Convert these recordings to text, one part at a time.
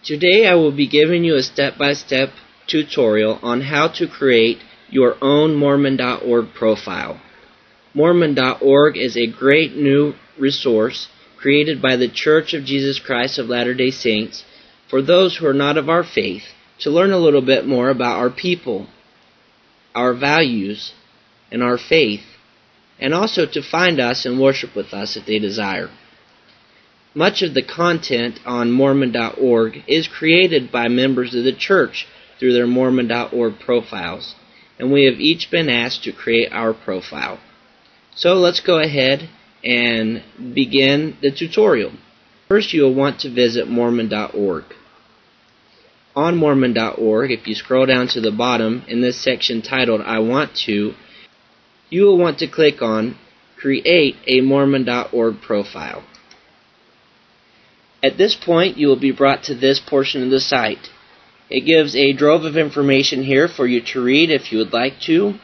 Today I will be giving you a step-by-step tutorial on how to create your own Mormon.org profile. Mormon.org is a great new resource created by the Church of Jesus Christ of Latter-day Saints for those who are not of our faith to learn a little bit more about our people, our values, and our faith, and also to find us and worship with us if they desire. Much of the content on Mormon.org is created by members of the church through their Mormon.org profiles, and we have each been asked to create our profile. So let's go ahead and begin the tutorial. First, you will want to visit Mormon.org. On Mormon.org, if you scroll down to the bottom in this section titled I Want To, you will want to click on Create a Mormon.org profile. At this point, you will be brought to this portion of the site. It gives a trove of information here for you to read if you would like to.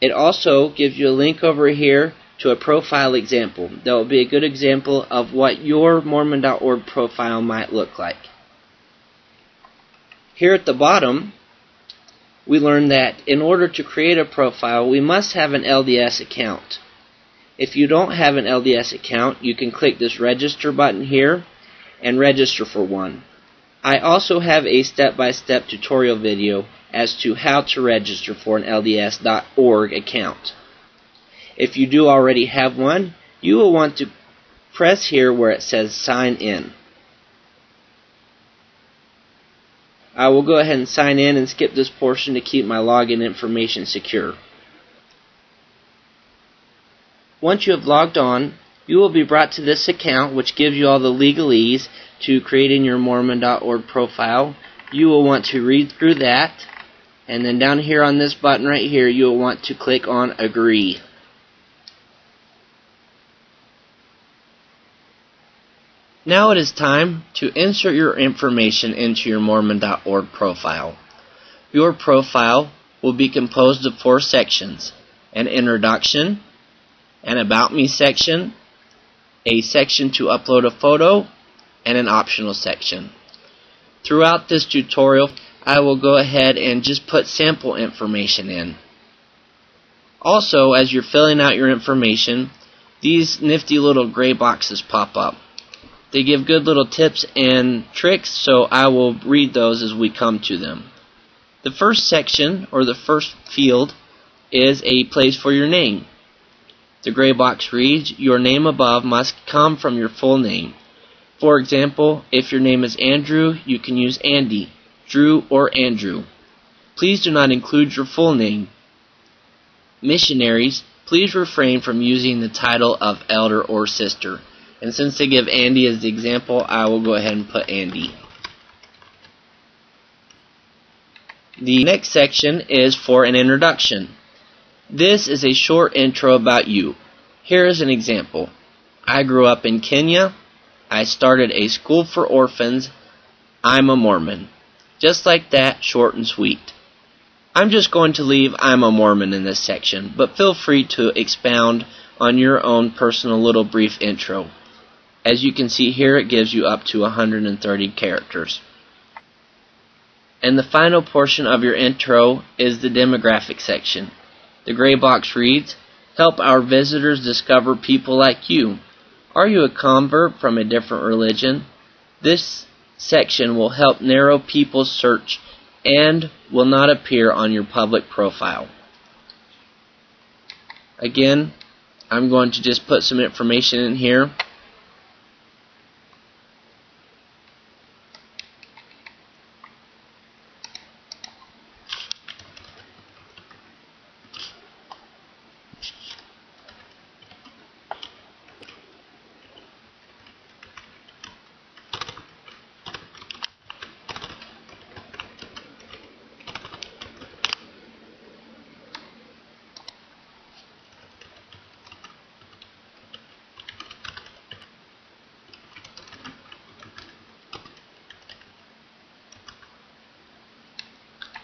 It also gives you a link over here to a profile example. That will be a good example of what your Mormon.org profile might look like. Here at the bottom, we learn that in order to create a profile, we must have an LDS account. If you don't have an LDS account, you can click this register button here and register for one. I also have a step-by-step tutorial video as to how to register for an LDS.org account. If you do already have one, you will want to press here where it says sign in. I will go ahead and sign in and skip this portion to keep my login information secure. Once you have logged on, you will be brought to this account, which gives you all the legalese to creating your Mormon.org profile. You will want to read through that, and then down here on this button right here, you will want to click on Agree. Now it is time to insert your information into your Mormon.org profile. Your profile will be composed of 4 sections: an introduction, an About Me section, a section to upload a photo, and an optional section. Throughout this tutorial, I will go ahead and just put sample information in. Also, as you're filling out your information, these nifty little gray boxes pop up. They give good little tips and tricks, so I will read those as we come to them. The first section, or the first field, is a place for your name. The gray box reads, your name above must come from your full name. For example, if your name is Andrew, you can use Andy, Drew, or Andrew. Please do not include your full name. Missionaries, please refrain from using the title of elder or sister. And since they give Andy as the example, I will go ahead and put Andy. The next section is for an introduction. This is a short intro about you. Here is an example. I grew up in Kenya. I started a school for orphans. I'm a Mormon. Just like that, short and sweet. I'm just going to leave I'm a Mormon in this section, but feel free to expound on your own personal little brief intro. As you can see here, it gives you up to 130 characters. And the final portion of your intro is the demographic section. The gray box reads, help our visitors discover people like you. Are you a convert from a different religion? This section will help narrow people's search and will not appear on your public profile. Again, I'm going to just put some information in here.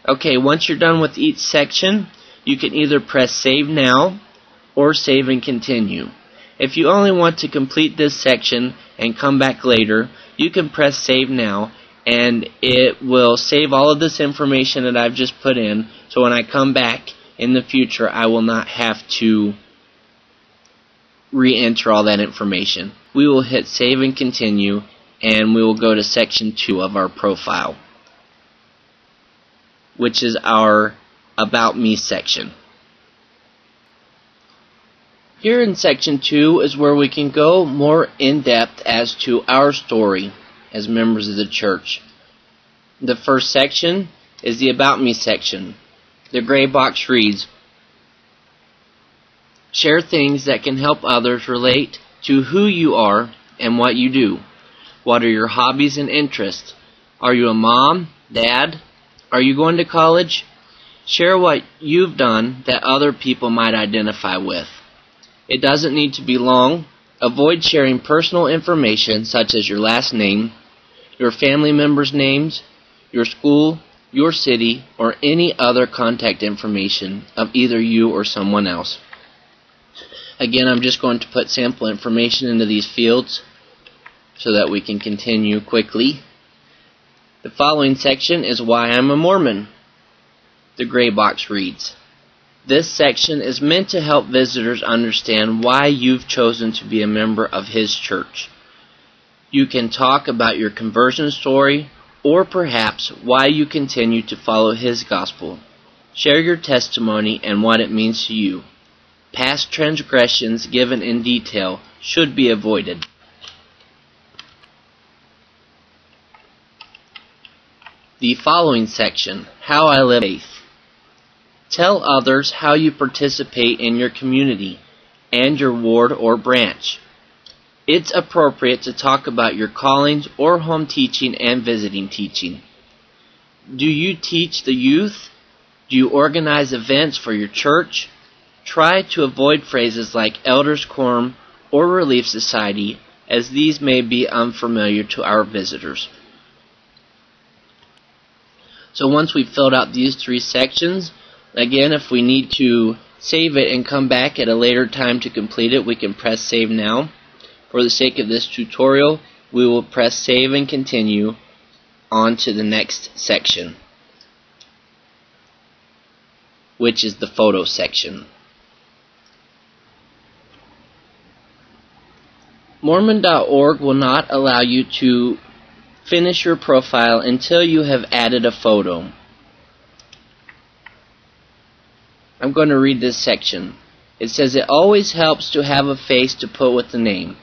Okay, once you're done with each section, you can either press Save Now or Save and Continue. If you only want to complete this section and come back later, you can press Save Now, and it will save all of this information that I've just put in, so when I come back in the future, I will not have to re-enter all that information. We will hit Save and Continue, and we will go to Section 2 of our profile, which is our About Me section. Here in Section 2 is where we can go more in depth as to our story as members of the church. The first section is the About Me section. The gray box reads, "Share things that can help others relate to who you are and what you do. What are your hobbies and interests? Are you a mom, dad? Are you going to college? Share what you've done that other people might identify with. It doesn't need to be long. Avoid sharing personal information such as your last name, your family members' names, your school, your city, or any other contact information of either you or someone else." Again, I'm just going to put sample information into these fields so that we can continue quickly. The following section is Why I'm a Mormon. The gray box reads, "This section is meant to help visitors understand why you've chosen to be a member of his church. You can talk about your conversion story, or perhaps why you continue to follow his gospel. Share your testimony and what it means to you. Past transgressions given in detail should be avoided." The following section, How I Live Faith. Tell others how you participate in your community and your ward or branch. It's appropriate to talk about your callings or home teaching and visiting teaching. Do you teach the youth? Do you organize events for your church? Try to avoid phrases like Elders Quorum or Relief Society, as these may be unfamiliar to our visitors. So once we've filled out these three sections, again, if we need to save it and come back at a later time to complete it, we can press Save Now. For the sake of this tutorial, we will press Save and Continue on to the next section, which is the Photo section. Mormon.org will not allow you to finish your profile until you have added a photo. I'm going to read this section. It says, "It always helps to have a face to put with the name.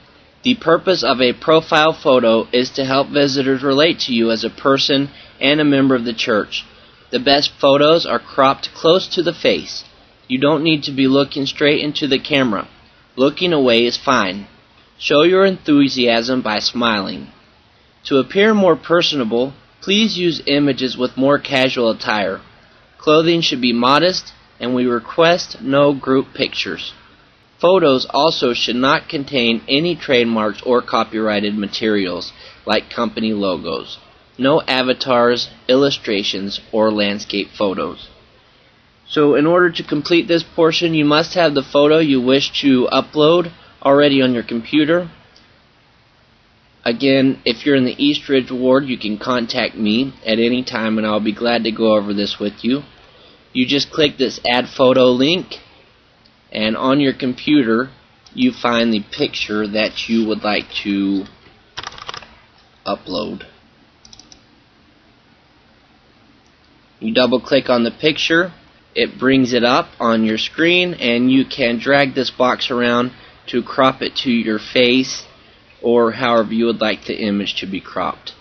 The purpose of a profile photo is to help visitors relate to you as a person and a member of the church. The best photos are cropped close to the face. You don't need to be looking straight into the camera. Looking away is fine. Show your enthusiasm by smiling. To appear more personable, please use images with more casual attire. Clothing should be modest, and we request no group pictures. Photos also should not contain any trademarks or copyrighted materials like company logos. No avatars, illustrations, or landscape photos." So in order to complete this portion, you must have the photo you wish to upload already on your computer. Again, if you're in the Eastridge Ward, you can contact me at any time and I'll be glad to go over this with you. You just click this Add Photo link, and on your computer you find the picture that you would like to upload. You double click on the picture, it brings it up on your screen, and you can drag this box around to crop it to your face or however you would like the image to be cropped.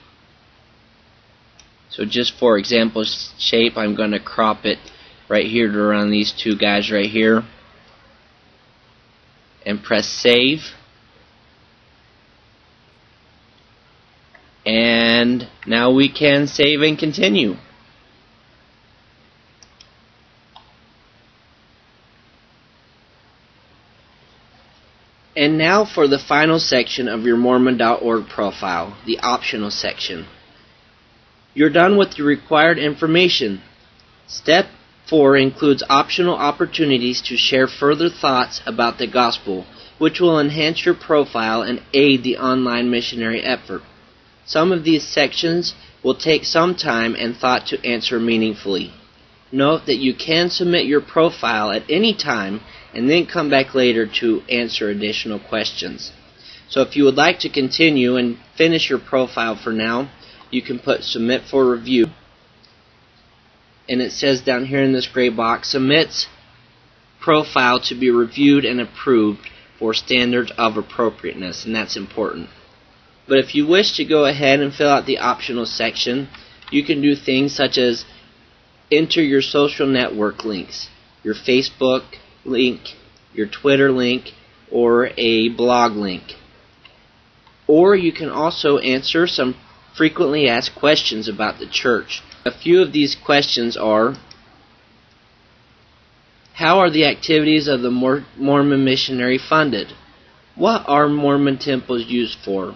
So just for example shape, I'm going to crop it right here to around these two guys right here, and press Save. And now we can save and continue. And now for the final section of your Mormon.org profile, the optional section. You're done with your required information. Step 4 includes optional opportunities to share further thoughts about the gospel which will enhance your profile and aid the online missionary effort. Some of these sections will take some time and thought to answer meaningfully. Note that you can submit your profile at any time and then come back later to answer additional questions. So if you would like to continue and finish your profile for now, you can put submit for review. And it says down here in this gray box, submits profile to be reviewed and approved for standards of appropriateness, and that's important. But if you wish to go ahead and fill out the optional section, you can do things such as enter your social network links, your Facebook link, your Twitter link, or a blog link. Or you can also answer some frequently asked questions about the church. A few of these questions are: how are the activities of the Mormon missionary funded? What are Mormon temples used for?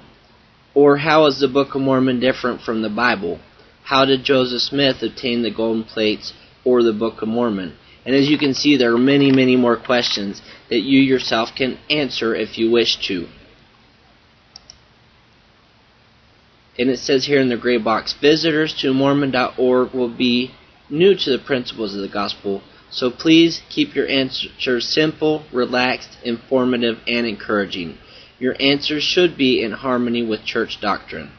Or how is the Book of Mormon different from the Bible? How did Joseph Smith obtain the golden plates or the Book of Mormon? And as you can see, there are many, many more questions that you yourself can answer if you wish to. And it says here in the gray box, visitors to Mormon.org will be new to the principles of the gospel, so please keep your answers simple, relaxed, informative, and encouraging. Your answers should be in harmony with church doctrine.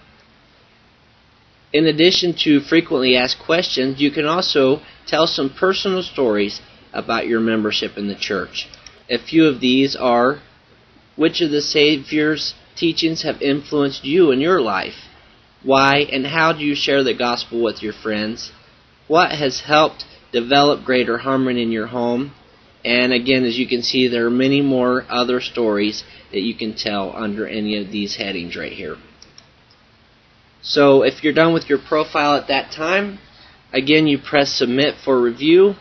In addition to frequently asked questions, you can also tell some personal stories about your membership in the church. A few of these are: which of the Savior's teachings have influenced you in your life? Why and how do you share the gospel with your friends? What has helped develop greater harmony in your home? And again, as you can see, there are many more other stories that you can tell under any of these headings right here. So if you're done with your profile at that time, again, you press submit for review,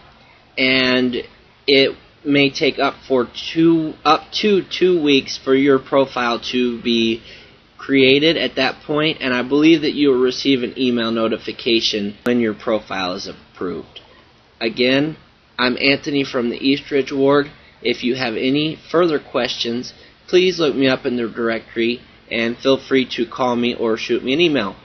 and it may take up to 2 weeks for your profile to be created at that point, and I believe that you will receive an email notification when your profile is approved. Again, I'm Anthony from the Eastridge Ward. If you have any further questions, please look me up in the directory and feel free to call me or shoot me an email.